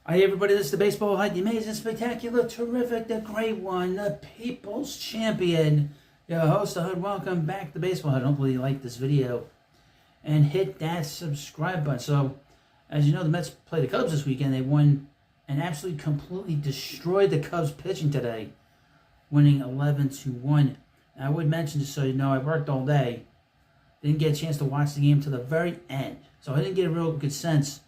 Hi everybody, this is the Baseball Hut, the amazing, spectacular, terrific, the great one, the People's Champion, your host, the Hut. Welcome back to the Baseball Hut. Hopefully you like this video and hit that subscribe button. So, as you know, the Mets played the Cubs this weekend. They won and absolutely completely destroyed the Cubs pitching today, winning 11-1. Now, I would mention, just so you know, I worked all day. Didn't get a chance to watch the game to the very end. So I didn't get a real good sense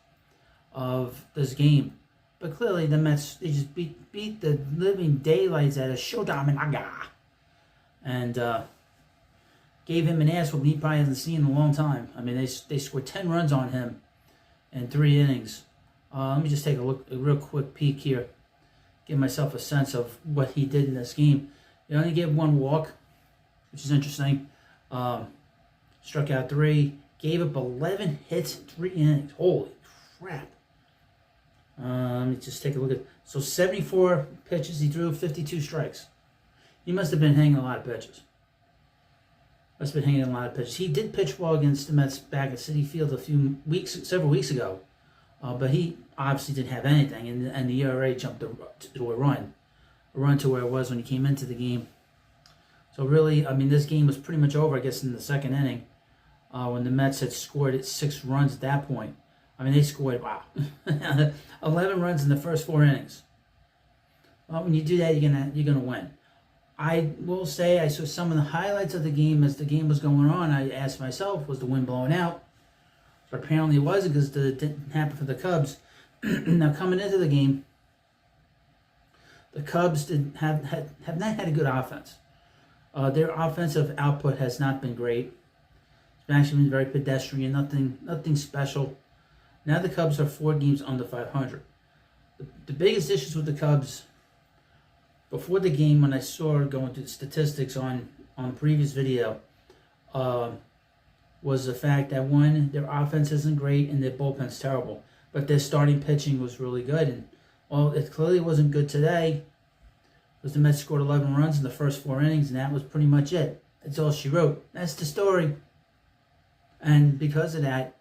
of this game. But clearly the Mets, they just beat the living daylights out of Shota Imanaga. And gave him an ass whooping he probably hasn't seen in a long time. I mean, they scored 10 runs on him in 3 innings. Let me just take a real quick peek here. Give myself a sense of what he did in this game. He only gave 1 walk, which is interesting. Struck out 3. Gave up 11 hits in 3 innings. Holy crap. Let me just take a look at... So 74 pitches, he threw 52 strikes. He must have been hanging a lot of pitches. He did pitch well against the Mets back at Citi Field several weeks ago. But he obviously didn't have anything, and the ERA jumped to a run to where it was when he came into the game. So really, I mean, this game was pretty much over, I guess, in the second inning, when the Mets had scored 6 runs at that point. I mean, they scored, 11 runs in the first 4 innings. Well, when you do that, you're gonna win. I will say I saw some of the highlights of the game as the game was going on. I asked myself, was the wind blowing out? But apparently it wasn't, because it didn't happen for the Cubs. Now, coming into the game, the Cubs have not had a good offense. Their offensive output has not been great. It's actually been very pedestrian, nothing special. Now the Cubs are 4 games under 500. The biggest issues with the Cubs, before the game, when I saw going through the statistics on the previous video, was the fact that, one, their offense isn't great and their bullpen's terrible. But their starting pitching was really good. And, well, it clearly wasn't good today, because the Mets scored 11 runs in the first 4 innings, and that was pretty much it. That's all she wrote. That's the story. And because of that,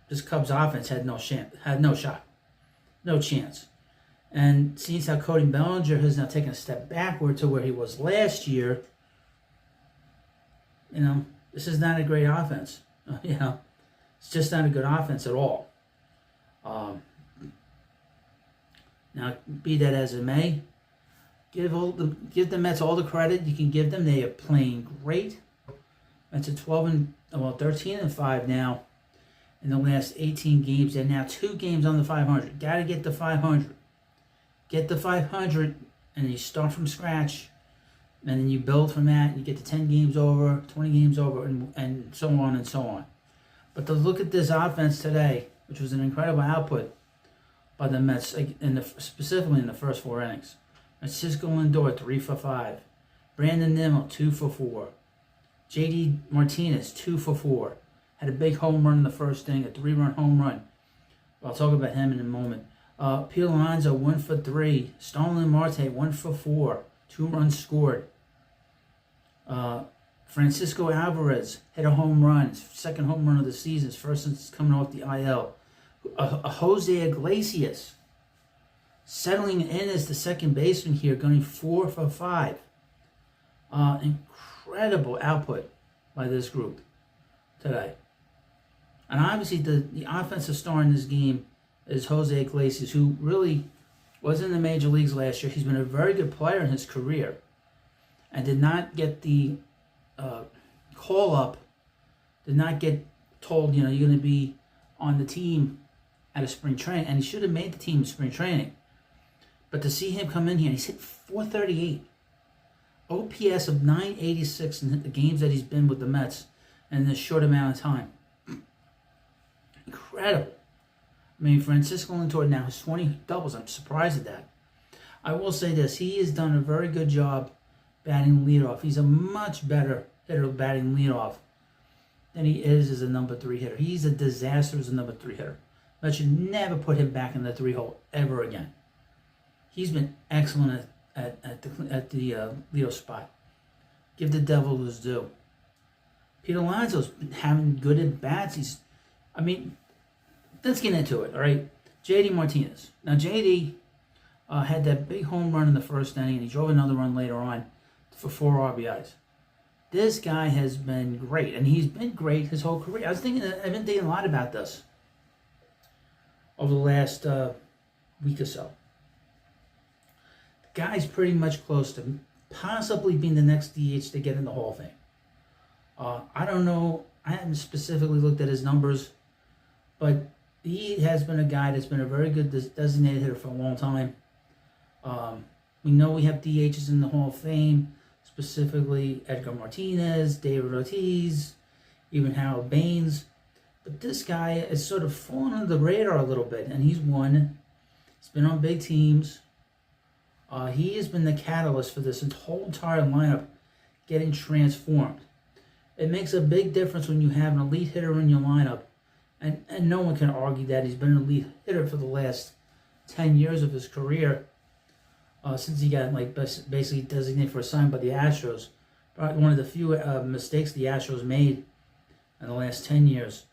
this Cubs offense had no chance. And seeing how Cody Bellinger has now taken a step backward to where he was last year, this is not a great offense. It's just not a good offense at all. Now, be that as it may, give the Mets all the credit you can give them. They are playing great. Mets are 13-5 now. In the last 18 games, they're now 2 games on the 500. Got to get the 500. Get the 500, and then you start from scratch, and then you build from that. You get to 10 games over, 20 games over, and so on and so on. But to look at this offense today, which was an incredible output by the Mets, specifically in the first 4 innings. Francisco Lindor, 3 for 5. Brandon Nimmo, 2 for 4. J.D. Martinez, 2 for 4. Had a big home run in the first inning, a 3-run home run. I'll talk about him in a moment. Pete Alonso, 1 for 3. Starling Marte, 1 for 4. 2 runs scored. Francisco Alvarez hit a home run, 2nd home run of the season, first since coming off the IL. Jose Iglesias settling in as the second baseman here, going 4 for 5. Incredible output by this group today. And obviously the offensive star in this game is Jose Iglesias, who really was in the major leagues last year. He's been a very good player in his career and did not get the call up, did not get told, you're going to be on the team at a spring training. And he should have made the team in spring training. But to see him come in here, he's hit .438. OPS of 986 in the games that he's been with the Mets in this short amount of time. Incredible. I mean, Francisco Lindor now has 20 doubles. I'm surprised at that. I will say this. He has done a very good job batting leadoff. He's a much better hitter batting leadoff than he is as a number 3 hitter. He's a disaster as a number 3 hitter. But should never put him back in the 3 hole ever again. He's been excellent at the leadoff spot. Give the devil his due. Pete Alonso's been having good at bats. Let's get into it, all right? JD Martinez. Now, JD had that big home run in the first inning, and he drove another run later on for 4 RBIs. This guy has been great, and he's been great his whole career. I've been thinking a lot about this over the last week or so. The guy's pretty much close to possibly being the next DH to get in the Hall of Fame. I don't know. I haven't specifically looked at his numbers, but he has been a guy that's been a very good designated hitter for a long time. We know we have DHs in the Hall of Fame, specifically Edgar Martinez, David Ortiz, even Harold Baines. But this guy has sort of fallen under the radar a little bit, and he's won. He's been on big teams. He has been the catalyst for this whole entire lineup getting transformed. It makes a big difference when you have an elite hitter in your lineup, and no one can argue that he's been an elite hitter for the last 10 years of his career, since he got basically designated for a sign by the Astros. Probably one of the few mistakes the Astros made in the last 10 years.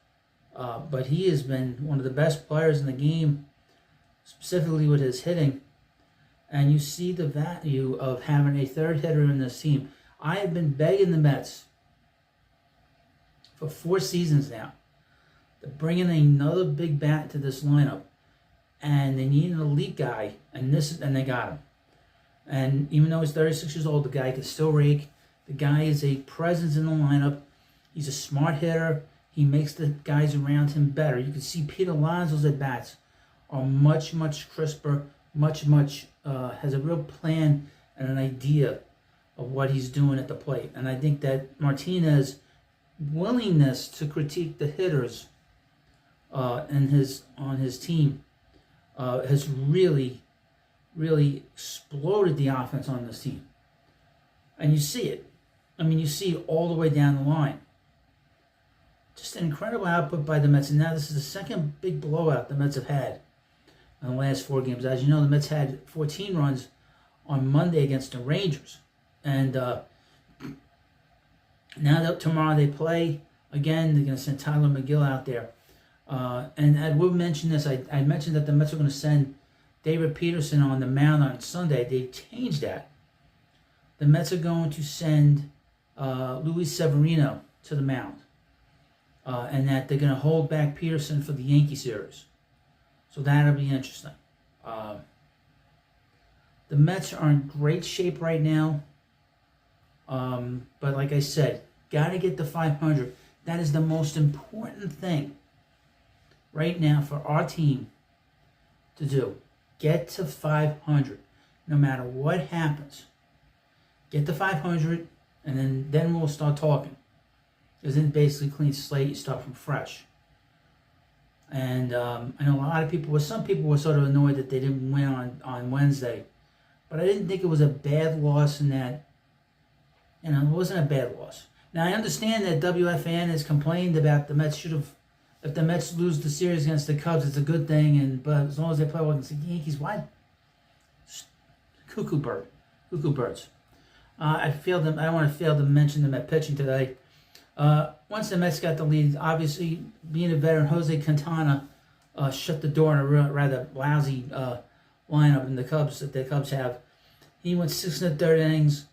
But he has been one of the best players in the game, specifically with his hitting. And you see the value of having a third hitter in this team. I have been begging the Mets for 4 seasons now to bring in another big bat to this lineup. And they need an elite guy, and they got him. And even though he's 36 years old, the guy can still rake. The guy is a presence in the lineup. He's a smart hitter. He makes the guys around him better. You can see Pete Alonso's at-bats are much, much crisper, has a real plan and an idea of what he's doing at the plate. And I think that Martinez's willingness to critique the hitters on his team has really exploded the offense on this team. And you see it. I mean, you see it all the way down the line. Just an incredible output by the Mets. And now this is the second big blowout the Mets have had in the last 4 games. As you know, the Mets had 14 runs on Monday against the Rangers. And now that tomorrow they play, again, they're going to send Tyler McGill out there. And I will mention this. I mentioned that the Mets are going to send David Peterson on the mound on Sunday. They changed that. The Mets are going to send Luis Severino to the mound. And that they're going to hold back Peterson for the Yankee series. So that'll be interesting. The Mets are in great shape right now. But like I said, got to get to 500. That is the most important thing right now for our team to do. Get to 500. No matter what happens. Get to 500, and then we'll start talking. Because then basically clean slate, you start from fresh. And I know a lot of people, some people were sort of annoyed that they didn't win on Wednesday. But I didn't think it was a bad loss in that, it wasn't a bad loss. Now I understand that WFAN has complained about the Mets should have, if the Mets lose the series against the Cubs, it's a good thing. But as long as they play well against the Yankees, why? Cuckoo birds. I don't want to fail to mention them at pitching today. Once the Mets got the lead, obviously, being a veteran, Jose Quintana shut the door in a rather lousy lineup in the Cubs that the Cubs have. He went 6 1/3 innings,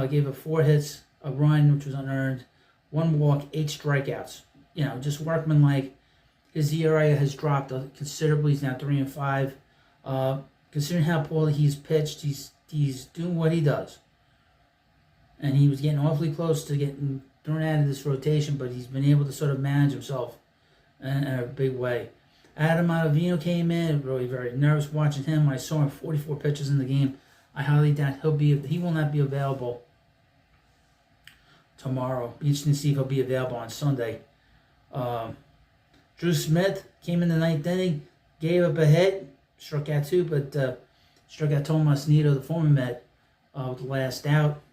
gave up 4 hits, a run, which was unearned, 1 walk, 8 strikeouts. Just workmanlike. His ERA has dropped considerably. He's now 3-5. Considering how poorly he's pitched, he's doing what he does. And he was getting awfully close to getting thrown out of this rotation, but he's been able to sort of manage himself in a big way. Adam Ottavino came in, really very nervous watching him. When I saw him 44 pitches in the game, I highly doubt he will not be available tomorrow. Be interesting to see if he'll be available on Sunday. Drew Smith came in the 9th inning, gave up a hit, struck out 2, but struck out Tomas Nido, the former Met, with the last out.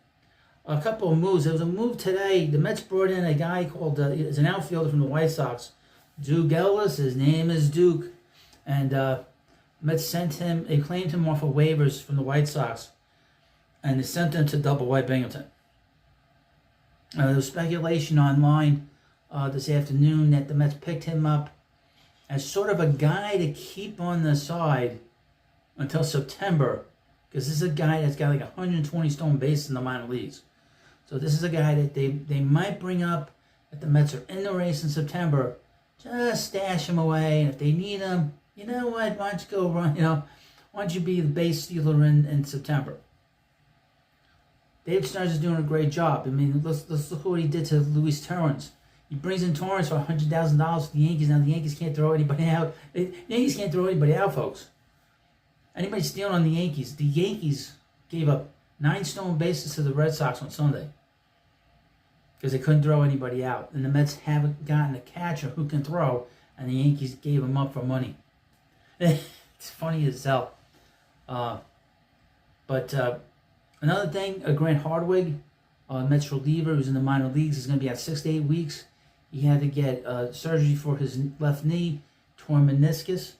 A couple of moves. There was a move today. The Mets brought in a guy called, is an outfielder from the White Sox, Duke Ellis. His name is Duke. And Mets sent him, they claimed him off of waivers from the White Sox. And they sent him to Double-A Binghamton. There was speculation online this afternoon that the Mets picked him up as sort of a guy to keep on the side until September, because this is a guy that's got like 120 stolen bases in the minor leagues. So this is a guy that they might bring up if the Mets are in the race in September. Just stash him away, and if they need him, you know what? Why don't you go run? Why don't you be the base stealer in September? Dave Stearns is doing a great job. I mean, let's look what he did to Luis Torrens. He brings in Torrens for $100,000 to the Yankees. Now the Yankees can't throw anybody out. The Yankees can't throw anybody out, folks. Anybody stealing on the Yankees gave up 9 stolen bases to the Red Sox on Sunday because they couldn't throw anybody out. And the Mets haven't gotten a catcher who can throw, and the Yankees gave him up for money. It's funny as hell. But another thing, Grant Hardwig, Mets reliever who's in the minor leagues, is going to be out 6 to 8 weeks. He had to get surgery for his left knee, torn meniscus.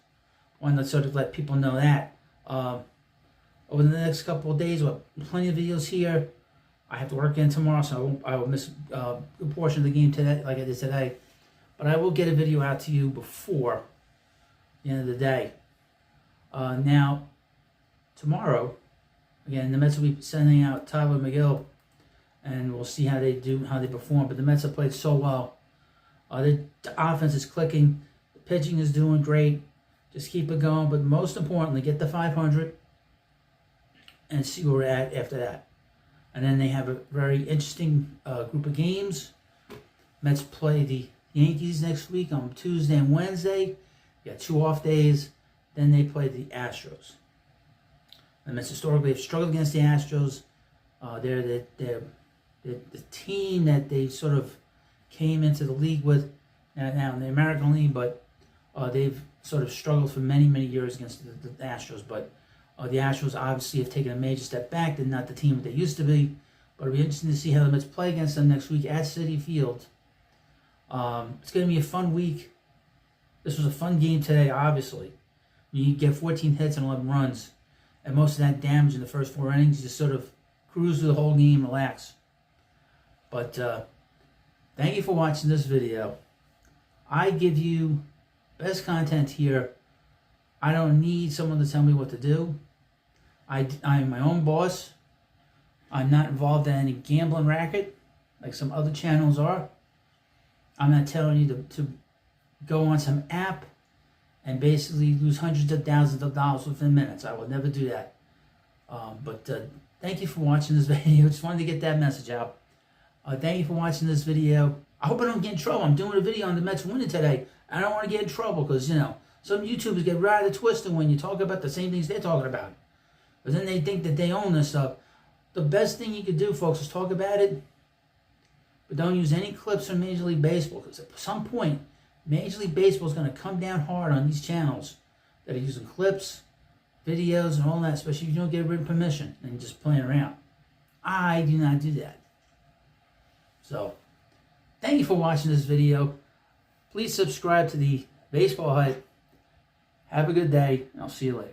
Wanted to sort of let people know that. Over the next couple of days, we'll have plenty of videos here. I have to work in tomorrow, so I will miss a portion of the game today, like I did today. But I will get a video out to you before the end of the day. Now, tomorrow, again, the Mets will be sending out Tyler McGill, and we'll see how they do, how they perform. But the Mets have played so well. The offense is clicking. The pitching is doing great. Just keep it going. But most importantly, get the 500 and see where we're at after that. And then they have a very interesting group of games. Mets play the Yankees next week on Tuesday and Wednesday. You got 2 off days. Then they play the Astros. The Mets historically have struggled against the Astros. They're the team that they sort of came into the league with now in the American League, but they've sort of struggled for many, many years against the Astros. But the Astros obviously have taken a major step back. They're not the team that they used to be. But it'll be interesting to see how the Mets play against them next week at Citi Field. It's going to be a fun week. This was a fun game today, obviously. You get 14 hits and 11 runs. And most of that damage in the first 4 innings, you just sort of cruise through the whole game, relax. But thank you for watching this video. I give you best content here. I don't need someone to tell me what to do. I'm my own boss. I'm not involved in any gambling racket like some other channels are. I'm not telling you to go on some app and basically lose hundreds of thousands of dollars within minutes. I will never do that. But thank you for watching this video. Just wanted to get that message out. Thank you for watching this video. I hope I don't get in trouble. I'm doing a video on the Mets winning today. I don't want to get in trouble because, some YouTubers get rather twisted when you talk about the same things they're talking about. But then they think that they own this stuff. The best thing you could do, folks, is talk about it, but don't use any clips from Major League Baseball, because at some point, Major League Baseball is going to come down hard on these channels that are using clips, videos, and all that, especially if you don't get written permission and you're just playing around. I do not do that. So, thank you for watching this video. Please subscribe to the Baseball Hut. Have a good day, and I'll see you later.